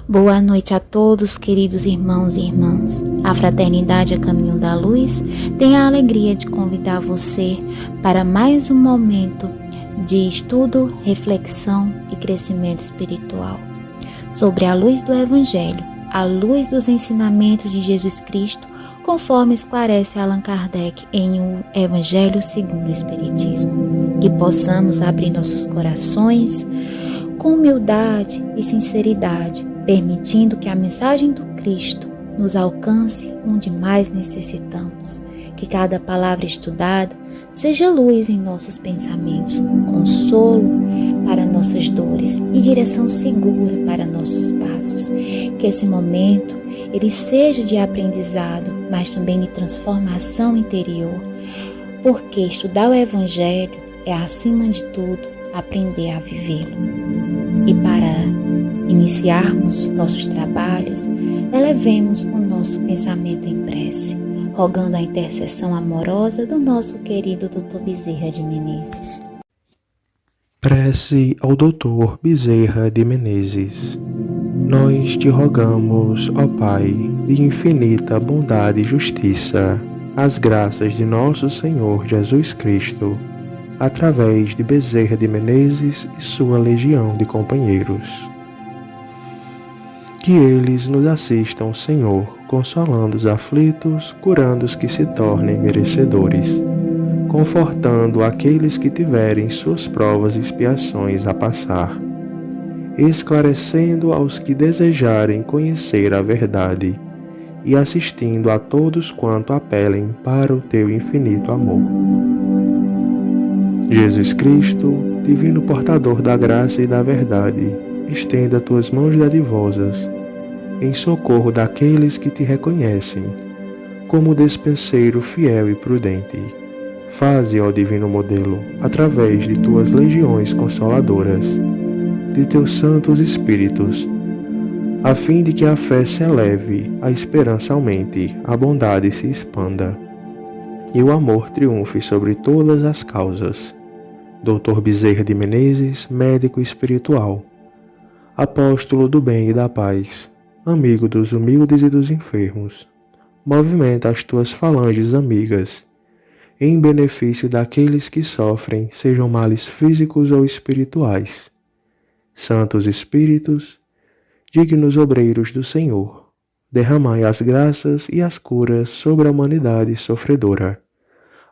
Boa noite a todos, queridos irmãos e irmãs. A Fraternidade a Caminho da Luz tem a alegria de convidar você para mais um momento de estudo, reflexão e crescimento espiritual sobre a luz do Evangelho, a luz dos ensinamentos de Jesus Cristo, conforme esclarece Allan Kardec em O Evangelho segundo o Espiritismo. Que possamos abrir nossos corações com humildade e sinceridade, permitindo que a mensagem do Cristo nos alcance onde mais necessitamos. Que cada palavra estudada seja luz em nossos pensamentos, consolo para nossas dores e direção segura para nossos passos. Que esse momento ele seja de aprendizado, mas também de transformação interior, porque estudar o Evangelho é, acima de tudo, aprender a vivê-lo. E para iniciarmos nossos trabalhos, elevemos o nosso pensamento em prece, rogando a intercessão amorosa do nosso querido Dr. Bezerra de Menezes. Prece ao Dr. Bezerra de Menezes. Nós te rogamos, ó Pai, de infinita bondade e justiça, as graças de nosso Senhor Jesus Cristo, através de Bezerra de Menezes e sua legião de companheiros. Que eles nos assistam, Senhor, consolando os aflitos, curando os que se tornem merecedores, confortando aqueles que tiverem suas provas e expiações a passar, esclarecendo aos que desejarem conhecer a verdade e assistindo a todos quanto apelem para o teu infinito amor. Jesus Cristo, divino portador da graça e da verdade, estenda tuas mãos dadivosas em socorro daqueles que te reconhecem como despenseiro fiel e prudente. Faze, ó divino modelo, através de tuas legiões consoladoras, de teus santos espíritos, a fim de que a fé se eleve, a esperança aumente, a bondade se expanda e o amor triunfe sobre todas as causas. Dr. Bezerra de Menezes, médico espiritual, apóstolo do bem e da paz, amigo dos humildes e dos enfermos, movimenta as tuas falanges amigas, em benefício daqueles que sofrem, sejam males físicos ou espirituais. Santos Espíritos, dignos obreiros do Senhor, derramai as graças e as curas sobre a humanidade sofredora,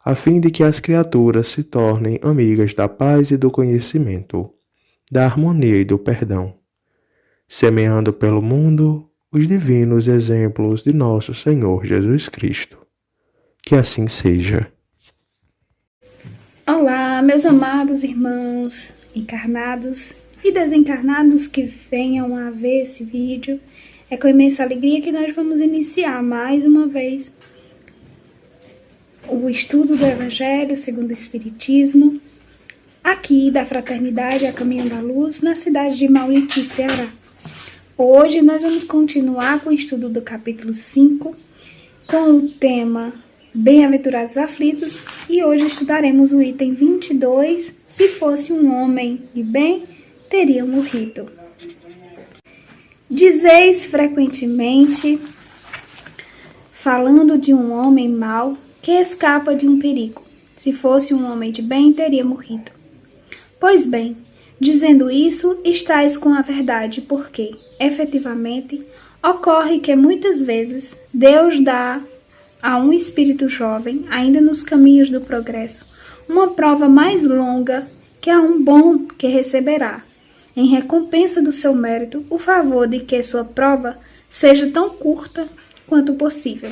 a fim de que as criaturas se tornem amigas da paz e do conhecimento, da harmonia e do perdão, semeando pelo mundo os divinos exemplos de nosso Senhor Jesus Cristo. Que assim seja. Olá, meus amados irmãos, encarnados e desencarnados que venham a ver esse vídeo. É com imensa alegria que nós vamos iniciar mais uma vez o estudo do Evangelho segundo o Espiritismo, aqui da Fraternidade a Caminho da Luz, na cidade de Mauriti, Ceará. Hoje nós vamos continuar com o estudo do capítulo 5, com o tema Bem-aventurados aflitos, e hoje estudaremos o item 22, se fosse um homem de bem, teria morrido. Dizeis frequentemente, falando de um homem mau, que escapa de um perigo. Se fosse um homem de bem, teria morrido. Pois bem, dizendo isso, estais com a verdade, porque, efetivamente, ocorre que muitas vezes Deus dá a um espírito jovem, ainda nos caminhos do progresso, uma prova mais longa que a um bom que receberá, em recompensa do seu mérito, o favor de que sua prova seja tão curta quanto possível.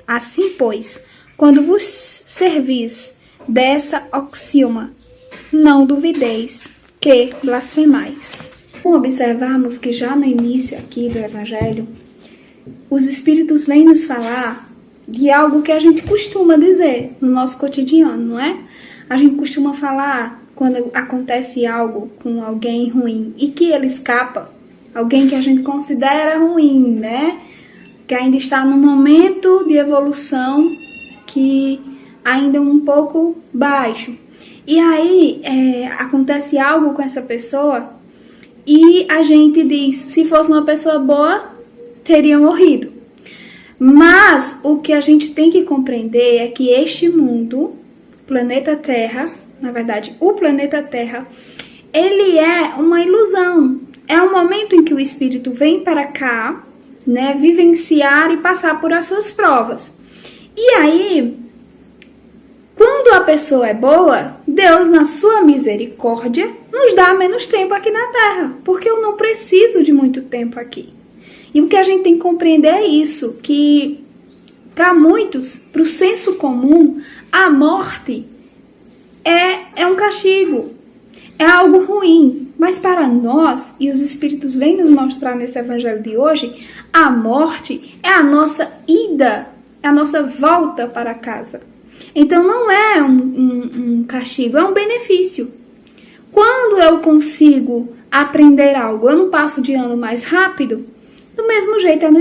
Assim, pois, quando vos servis dessa axioma, não duvideis que blasfemais. Observamos que já no início aqui do Evangelho, os Espíritos vêm nos falar de algo que a gente costuma dizer no nosso cotidiano, não é? A gente costuma falar quando acontece algo com alguém ruim e que ele escapa, alguém que a gente considera ruim, né? Que ainda está num momento de evolução que ainda é um pouco baixo. E aí acontece algo com essa pessoa e a gente diz, se fosse uma pessoa boa, teria morrido. Mas o que a gente tem que compreender é que este mundo, planeta Terra, na verdade, o planeta Terra, ele é uma ilusão. É um momento em que o espírito vem para cá, né, vivenciar e passar por as suas provas. E aí, quando a pessoa é boa, Deus, na sua misericórdia, nos dá menos tempo aqui na Terra, porque eu não preciso de muito tempo aqui. E o que a gente tem que compreender é isso, que para muitos, para o senso comum, a morte é um castigo, é algo ruim. Mas para nós, e os Espíritos vêm nos mostrar nesse Evangelho de hoje, a morte é a nossa ida, é a nossa volta para casa. Então não é um castigo, é um benefício. Quando eu consigo aprender algo, eu não passo de ano mais rápido, do mesmo jeito é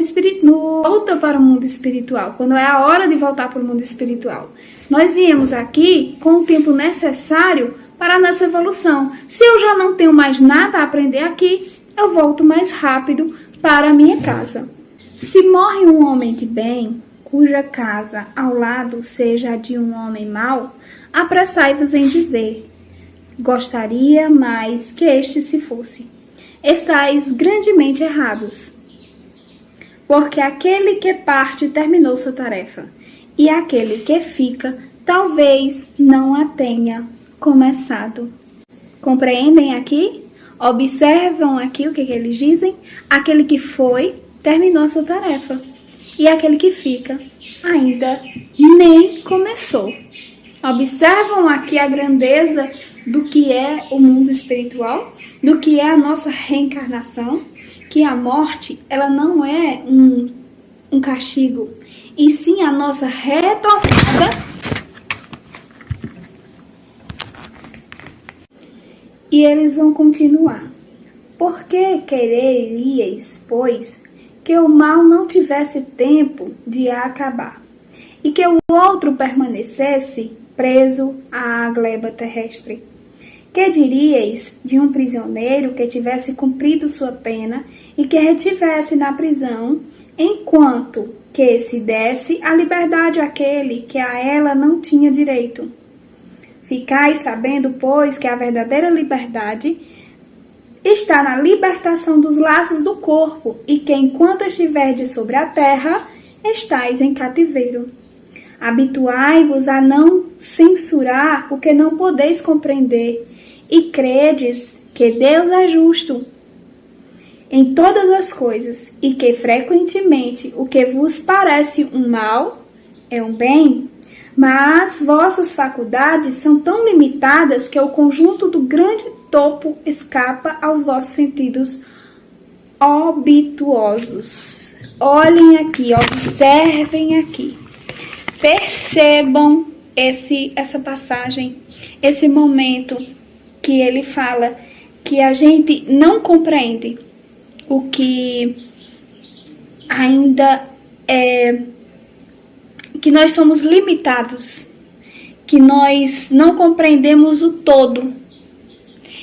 no volta para o mundo espiritual, quando é a hora de voltar para o mundo espiritual. Nós viemos aqui com o tempo necessário para a nossa evolução. Se eu já não tenho mais nada a aprender aqui, eu volto mais rápido para a minha casa. Se morre um homem de bem, cuja casa ao lado seja a de um homem mau, apressai-vos em dizer, gostaria mais que este se fosse. Estais grandemente errados. Porque aquele que parte terminou sua tarefa, e aquele que fica talvez não a tenha começado. Compreendem aqui? Observam aqui o que eles dizem? Aquele que foi, terminou sua tarefa. E aquele que fica, ainda nem começou. Observam aqui a grandeza do que é o mundo espiritual, do que é a nossa reencarnação, que a morte, ela não é um castigo, e sim a nossa retomada. E eles vão continuar. Por que quereríeis, pois, que o mal não tivesse tempo de acabar, e que o outro permanecesse preso à gleba terrestre? Que diríeis de um prisioneiro que tivesse cumprido sua pena e que retivesse na prisão, enquanto que se desse a liberdade àquele que a ela não tinha direito? Ficais sabendo, pois, que a verdadeira liberdade está na libertação dos laços do corpo, e que enquanto estiverdes sobre a terra, estáis em cativeiro. Habituai-vos a não censurar o que não podeis compreender, e credes que Deus é justo em todas as coisas, e que frequentemente o que vos parece um mal é um bem, mas vossas faculdades são tão limitadas que o conjunto do grande topo escapa aos vossos sentidos obtuosos. Olhem aqui, observem aqui, percebam essa passagem, esse momento que ele fala que a gente não compreende o que ainda é, que nós somos limitados, que nós não compreendemos o todo.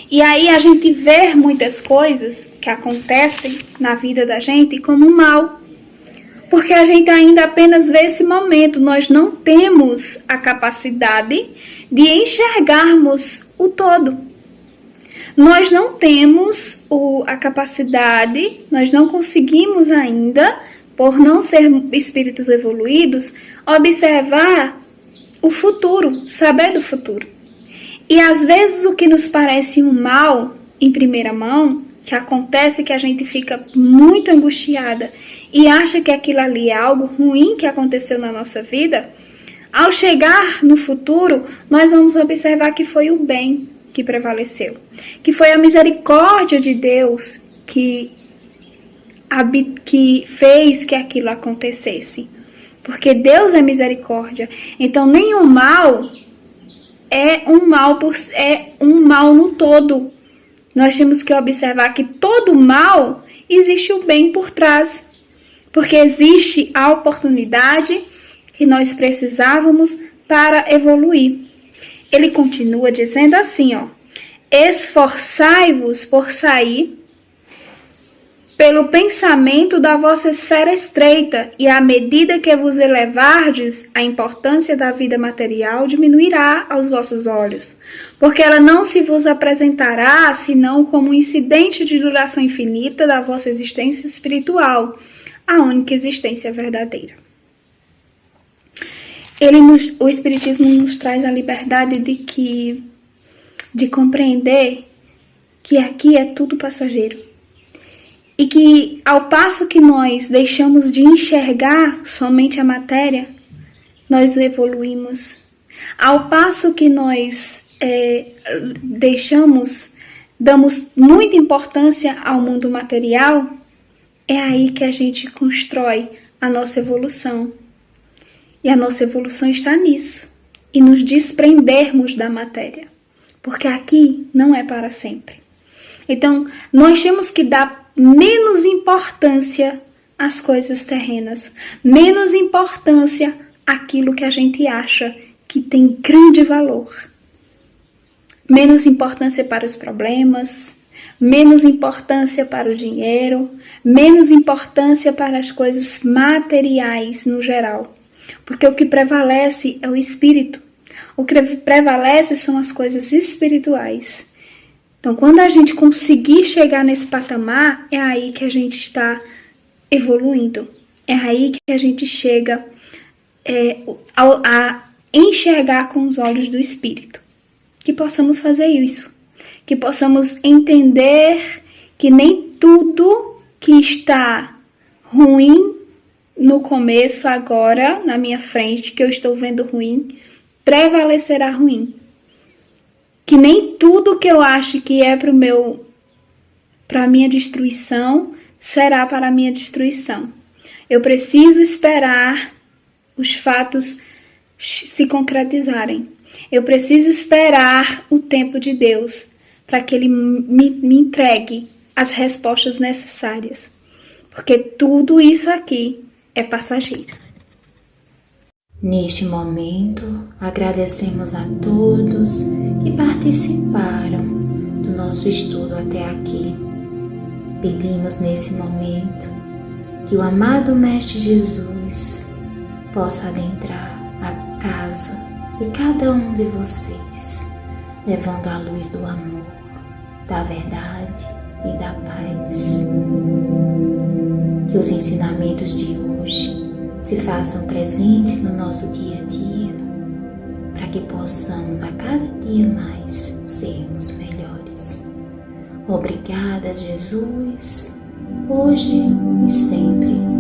E aí a gente vê muitas coisas que acontecem na vida da gente como mal, porque a gente ainda apenas vê esse momento, nós não temos a capacidade de enxergarmos o todo. Nós não temos a capacidade, nós não conseguimos ainda, por não ser espíritos evoluídos, observar o futuro, saber do futuro. E às vezes o que nos parece um mal em primeira mão, que acontece que a gente fica muito angustiada e acha que aquilo ali é algo ruim que aconteceu na nossa vida, ao chegar no futuro, nós vamos observar que foi o bem que prevaleceu, que foi a misericórdia de Deus que fez que aquilo acontecesse, porque Deus é misericórdia. Então nenhum mal é um mal no todo. Nós temos que observar que todo mal existe o bem por trás, porque existe a oportunidade que nós precisávamos para evoluir. Ele continua dizendo assim, ó: esforçai-vos por sair pelo pensamento da vossa esfera estreita, e à medida que vos elevardes, a importância da vida material diminuirá aos vossos olhos, porque ela não se vos apresentará senão como um incidente de duração infinita da vossa existência espiritual, a única existência verdadeira. O Espiritismo nos traz a liberdade de compreender que aqui é tudo passageiro. E que, ao passo que nós deixamos de enxergar somente a matéria, nós evoluímos. Ao passo que nós damos muita importância ao mundo material, é aí que a gente constrói a nossa evolução. E a nossa evolução está nisso. E nos desprendermos da matéria. Porque aqui não é para sempre. Então, nós temos que dar menos importância às coisas terrenas, menos importância àquilo que a gente acha que tem grande valor, menos importância para os problemas, menos importância para o dinheiro, menos importância para as coisas materiais no geral, porque o que prevalece é o espírito, o que prevalece são as coisas espirituais. Então, quando a gente conseguir chegar nesse patamar, é aí que a gente está evoluindo. É aí que a gente chega a enxergar com os olhos do Espírito. Que possamos fazer isso. Que possamos entender que nem tudo que está ruim no começo, agora, na minha frente, que eu estou vendo ruim, prevalecerá ruim. Que nem tudo que eu acho que é para a minha destruição será para a minha destruição. Eu preciso esperar os fatos se concretizarem. Eu preciso esperar o tempo de Deus para que Ele me entregue as respostas necessárias. Porque tudo isso aqui é passageiro. Neste momento, agradecemos a todos que participaram do nosso estudo até aqui. Pedimos nesse momento que o amado Mestre Jesus possa adentrar a casa de cada um de vocês, levando a luz do amor, da verdade e da paz. Que os ensinamentos de hoje se façam presentes no nosso dia a dia, para que possamos a cada dia mais sermos melhores. Obrigada, Jesus, hoje e sempre.